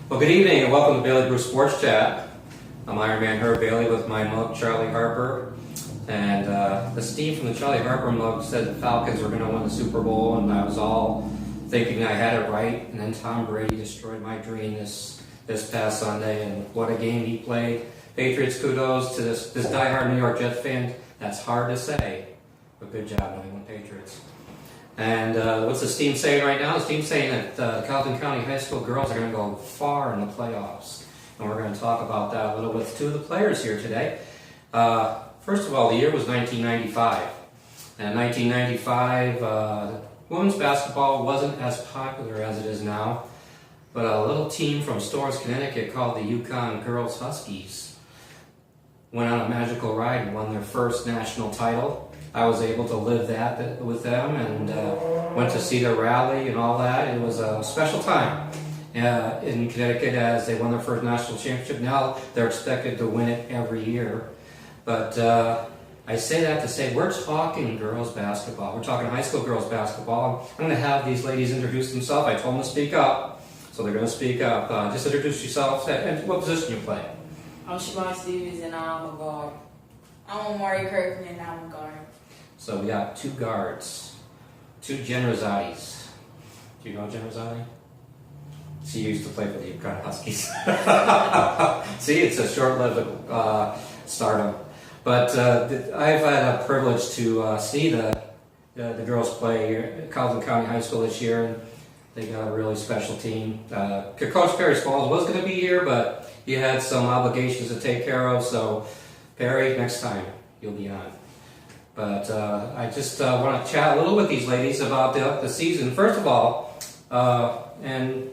Well, good evening and welcome to Bailey Brew Sports Chat. I'm Ironman Herb Bailey with my mug, Charlie Harper. And the Steve from the Charlie Harper mug said the Falcons were going to win the Super Bowl, and I was all thinking I had it right. And then Tom Brady destroyed my dream this past Sunday, and what a game he played. Patriots, kudos to this diehard New York Jets fan. That's hard to say, but good job, New England Patriots. And what's the team saying right now? The team's saying that Colleton County High School girls are going to go far in the playoffs. And we're going to talk about that a little with two of the players here today. First of all, the year was 1995. And in 1995, women's basketball wasn't as popular as it is now. But a little team from Storrs, Connecticut called the Yukon Girls Huskies went on a magical ride and won their first national title. I was able to live that with them and went to see their rally and all that. It was a special time in Connecticut as they won their first national championship. Now they're expected to win it every year. But I say that to say we're talking girls basketball. We're talking high school girls basketball. I'm going to have these ladies introduce themselves. I told them to speak up, so they're going to speak up. Just introduce yourself and what position you play. I'm Siobhan Stevens and I'm a guard. I'm Amari Kirkman and I'm a guard. So we got two guards, two Generazades. Do you know Generazade? She used to play for the Yukon Huskies. See, it's a short-lived stardom. But I've had a privilege to see the girls play at Colleton County High School this year, and they got a really special team. Coach Perry Smalls was going to be here, but he had some obligations to take care of. So, Perry, next time you'll be on. But I just want to chat a little with these ladies about the season. First of all, and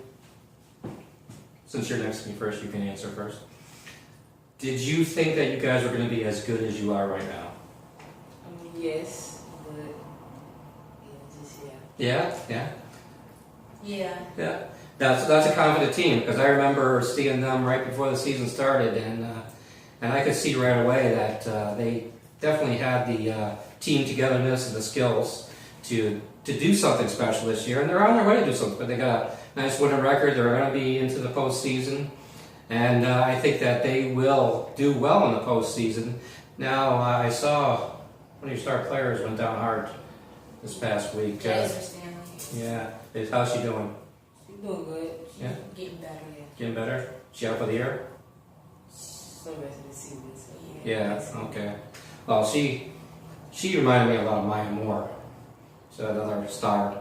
since you're next to me first, you can answer first. Did you think that you guys were going to be as good as you are right now? Yes, but Yeah? Yeah. That's a confident team, because I remember seeing them right before the season started, and I could see right away that they definitely had the team togetherness and the skills to do something special this year, and they're on their way to do something. But they got a nice winning record. They're going to be into the postseason, and I think that they will do well in the postseason. Now, I saw one of your star players went down hard this past week. Yeah. How's she doing? She's doing good. She's getting better. Getting better? She out for the year? So rest of the season. So Yeah. Okay. Well, she reminded me a lot of Maya Moore. So another star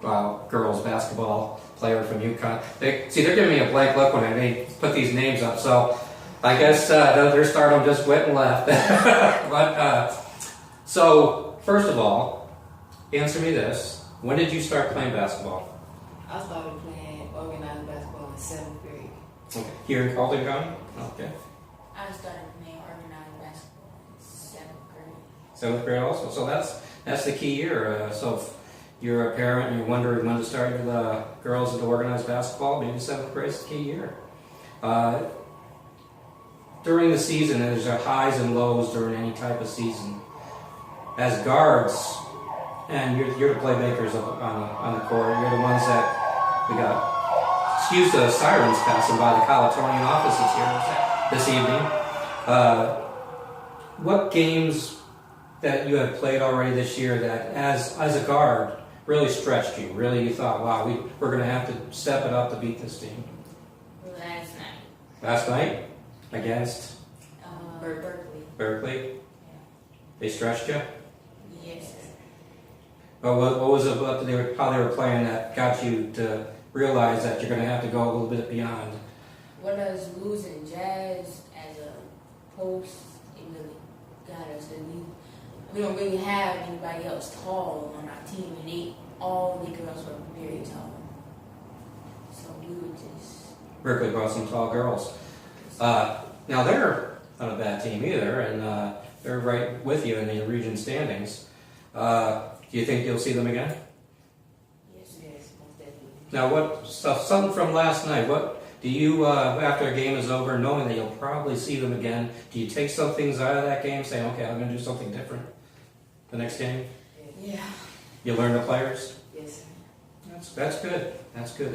girls basketball player from UConn. They're giving me a blank look when they put these names up. So I guess their stardom just went and left. But so first of all, answer me this: when did you start playing basketball? I started playing organized basketball in 7th grade. Okay. Here in Colleton County? Okay. I started playing organized basketball in 7th grade. 7th grade also. So that's the key year. So if you're a parent and you're wondering when to start your girls into organized basketball, maybe 7th grade is the key year. During the season, there's highs and lows during any type of season. As guards, and you're the playmakers on the court. You're the ones that we got. Excuse the sirens passing by the Colletonian offices here this evening. What games that you have played already this year that, as a guard, really stretched you? Really, you thought, wow, we're going to have to step it up to beat this team. Last night. Last night against Berkeley. Yeah. They stretched you. Yes. But what was it about how they were playing that got you to realize that you're going to have to go a little bit beyond? What us losing Jazz as a post, it really got us. We don't really have anybody else tall on our team, and all the girls were very tall. So we were just... Berkeley brought some tall girls. Now they're not a bad team either, and they're right with you in the region standings. Do you think you'll see them again? Yes, most definitely. Now, something from last night, what do you, after a game is over, knowing that you'll probably see them again, do you take some things out of that game, saying, okay, I'm going to do something different the next game? Yeah. You learn the players? Yes, sir. That's good. That's good.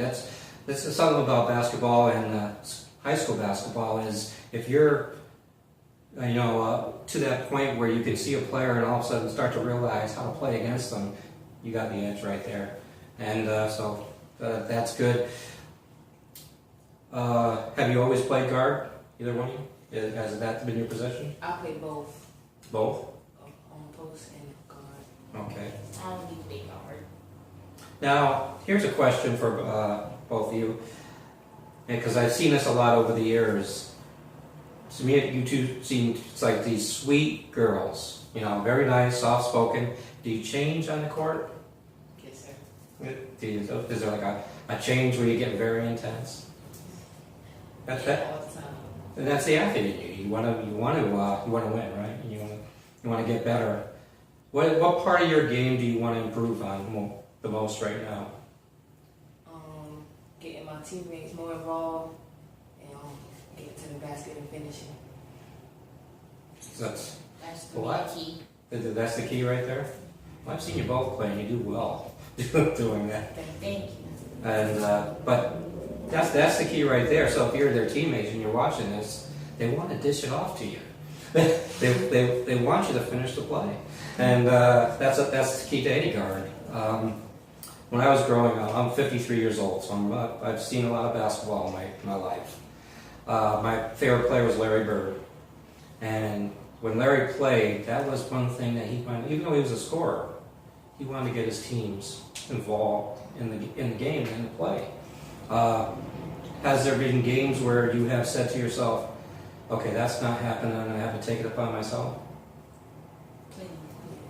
this is something about basketball and high school basketball is if you're, to that point where you can see a player and all of a sudden start to realize how to play against them, you got the edge right there. And so that's good. Have you always played guard? Either one of you? Has that been your position? I play both. Both? On post and guard. Okay. I don't need big guard. Now, here's a question for both of you, because I've seen this a lot over the years. To me, you two seem like these sweet girls, very nice, soft-spoken. Do you change on the court? Yes, sir. Is there like a change where you get very intense? That's that. All the time. And that's the athlete in you. You want to win, right? And you want to get better. What part of your game do you want to improve on the most right now? Getting my teammates more involved and getting to the basket and finishing. That's the main key. That's the key right there. Well, I've seen you both play, and you do well doing that. Thank you. And but that's the key right there. So if you're their teammates and you're watching this, they want to dish it off to you. they want you to finish the play, and that's the key to any guard. When I was growing up, I'm 53 years old, so I've seen a lot of basketball in my life. My favorite player was Larry Bird, and when Larry played, that was one thing that he wanted. Even though he was a scorer, he wanted to get his teams involved in the game and in the play. Has there been games where you have said to yourself, "Okay, that's not happening. I'm going to have to take it upon myself"?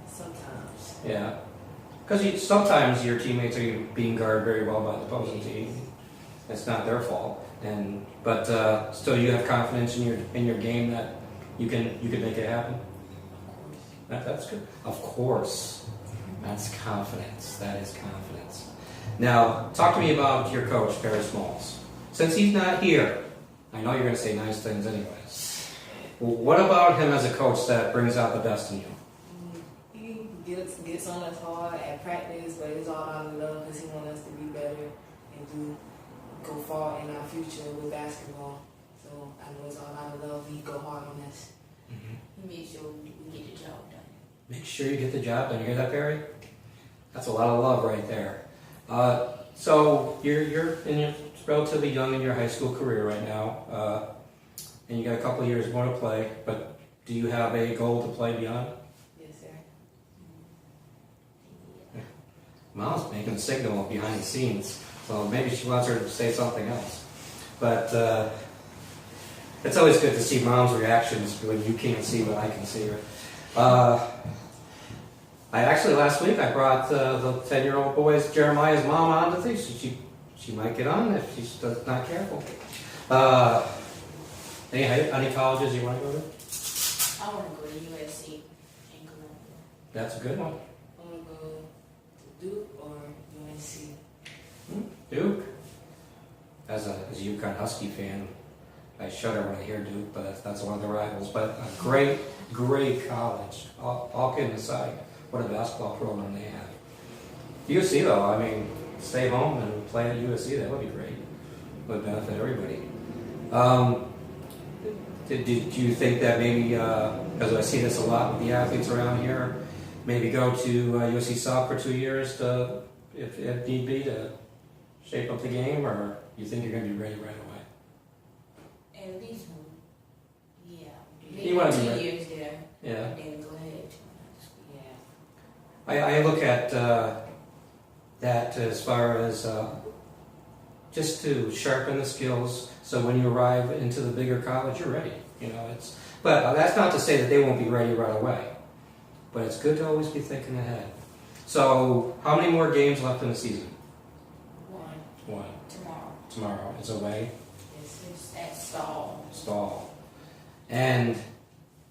Sometimes. Yeah. Because sometimes your teammates are being guarded very well by the opposing team. It's not their fault, but still you have confidence in your game that you can make it happen. That's good. Of course, that's confidence. That is confidence. Now, talk to me about your coach, Barry Smalls. Since he's not here, I know you're going to say nice things anyways. Well, what about him as a coach that brings out the best in you? Gets on us hard at practice, but it's all out of love because he wants us to be better and go far in our future with basketball. So I know it's all out of love. He go hard on us. Mm-hmm. He makes sure we get the job done. Make sure you get the job done. You hear that, Barry? That's a lot of love right there. So you're relatively young in your high school career right now, and you got a couple of years more to play. But do you have a goal to play beyond? Mom's making a signal behind the scenes, so maybe she wants her to say something else. But it's always good to see Mom's reactions when you can't see what I can see her. I actually last week I brought the 10-year-old boy's Jeremiah's mom on to think she might get on if she's not careful. Any colleges you want to go to? I want to go to USC in Columbia. That's a good one. I want to go to Duke or UNC. Duke. As a UConn Husky fan, I shudder when I hear Duke, but that's one of the rivals. But a great college. All kidding aside, what a basketball program they have. USC though, I mean, stay home and play at USC. That would be great. Would benefit everybody. Did you think that maybe, because I see this a lot with the athletes around here, maybe go to USC South for 2 years to, if need be, to shape up the game, or you think you're going to be ready right away? At least one. Yeah. You want to be 2 ready. years there. Yeah. And then go ahead. Yeah. I look at that as far as just to sharpen the skills, so when you arrive into the bigger college, you're ready. But that's not to say that they won't be ready right away. But it's good to always be thinking ahead. So, how many more games left in the season? One. Tomorrow. It's away. It's at Stall. And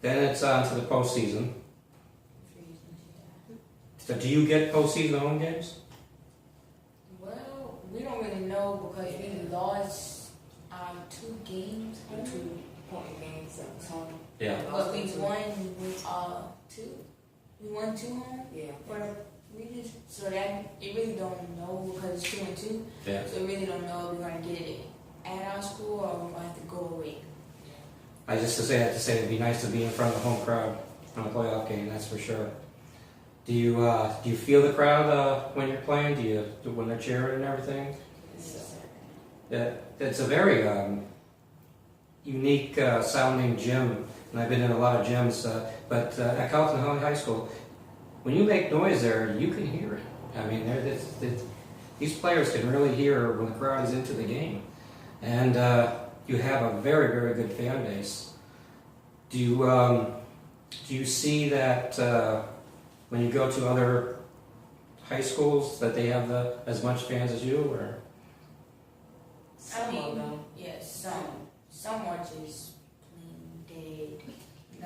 then it's on to the postseason. So do you get postseason home games? Well, we don't really know because we lost 2 games. 2-point games that was home. Yeah. But we won 2. We won 2 home? Yeah. We just so that it really don't know because it's 2-2. Yeah. So we really don't know if we're gonna get it at our school or we're gonna have to go away. I just have to say it'd be nice to be in front of the home crowd on a playoff game. That's for sure. Do you feel the crowd when you're playing? When they're cheering and everything? Yeah, it's a very unique sounding gym, and I've been in a lot of gyms. But at Colleton County High School, when you make noise there, you can hear it. I mean, these players can really hear when the crowd is into the game, and you have a very, very good fan base. Do you see that when you go to other high schools that they have as much fans as you, or? I mean, yes, some are just plain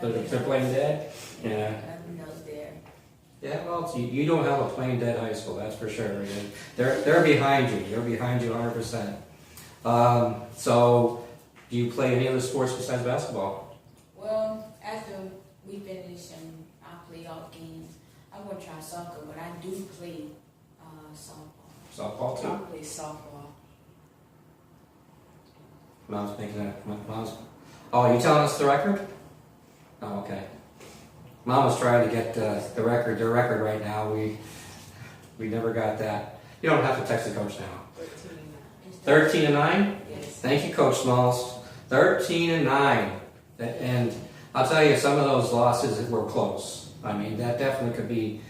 dead. They're playing dead? Yeah. Nothing else there. Yeah, well, you don't have a plain dead high school, that's for sure. They're behind you. They're behind you 100%. So, do you play any other sports besides basketball? Well, after we finish and our playoff games, I'm gonna try soccer, but I do play softball. Softball too? I play softball. Mom's making that. Oh, you telling us the record? Oh, okay. Mom was trying to get the record right now. We never got that. You don't have to text the coach now. 13-9. Yes. Thank you, Coach Smalls. 13-9. And I'll tell you, some of those losses were close. I mean, that definitely could be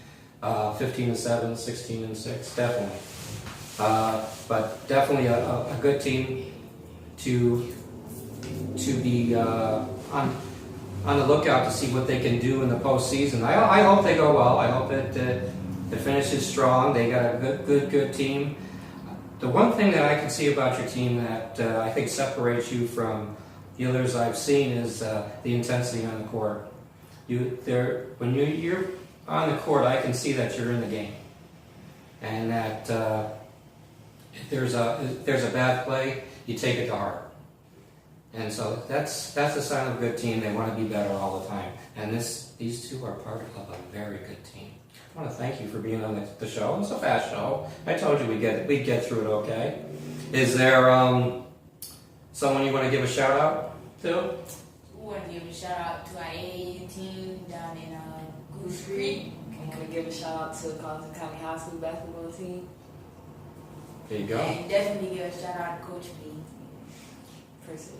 15-7, 16-6, definitely. But definitely a good team to be on the lookout to see what they can do in the postseason. I hope they go well. I hope it finishes strong. They got a good team. The one thing that I can see about your team that I think separates you from the others I've seen is the intensity on the court. When you're on the court, I can see that you're in the game, and that if there's a bad play, you take it to heart. And so that's a sign of a good team. They want to be better all the time. And these two are part of a very good team. I want to thank you for being on the show. It's a fast show. I told you we'd get through it okay. Is there someone you want to give a shout out to? We want to give a shout out to our AA team down in Goose Creek. I'm going to give a shout out to the Colleton County High School basketball team. There you go. And definitely give a shout out to Coach P. Personally.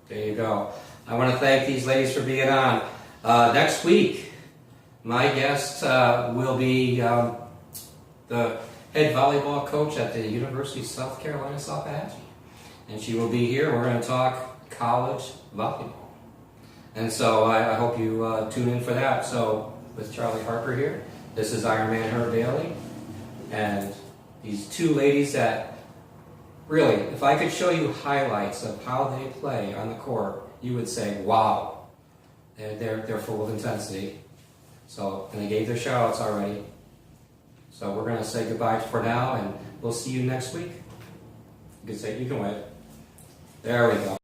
There you go. I want to thank these ladies for being on. Next week, my guest will be the head volleyball coach at the University of South Carolina, Saltahatchee. And she will be here. We're going to talk college volleyball. And so I hope you tune in for that. So with Charlie Harper here, this is Ironman Herb Bailey. And these two ladies that really, if I could show you highlights of how they play on the court, you would say, wow, they're full of intensity. So, and they gave their shout outs already. So we're going to say goodbye for now, and we'll see you next week. You can wave. There we go.